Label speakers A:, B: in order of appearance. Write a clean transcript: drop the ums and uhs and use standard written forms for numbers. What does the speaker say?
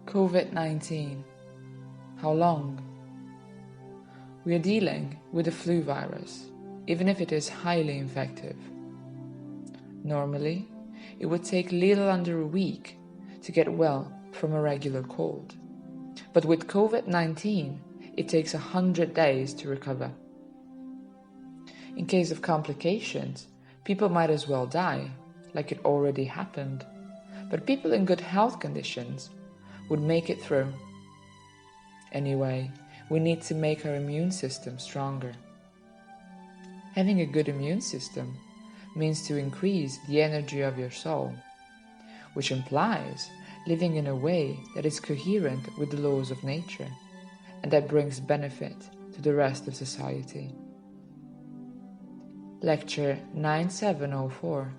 A: Covid-19. How long? We are dealing with a flu virus, even if it is highly infective. Normally, it would take little under a week to get well from a regular cold. But with Covid-19, it takes 100 days to recover. In case of complications, people might as well die, like it already happened. But people in good health conditions would make it through. Anyway, we need to make our immune system stronger. Having a good immune system means to increase the energy of your soul, which implies living in a way that is coherent with the laws of nature and that brings benefit to the rest of society. Lecture 9704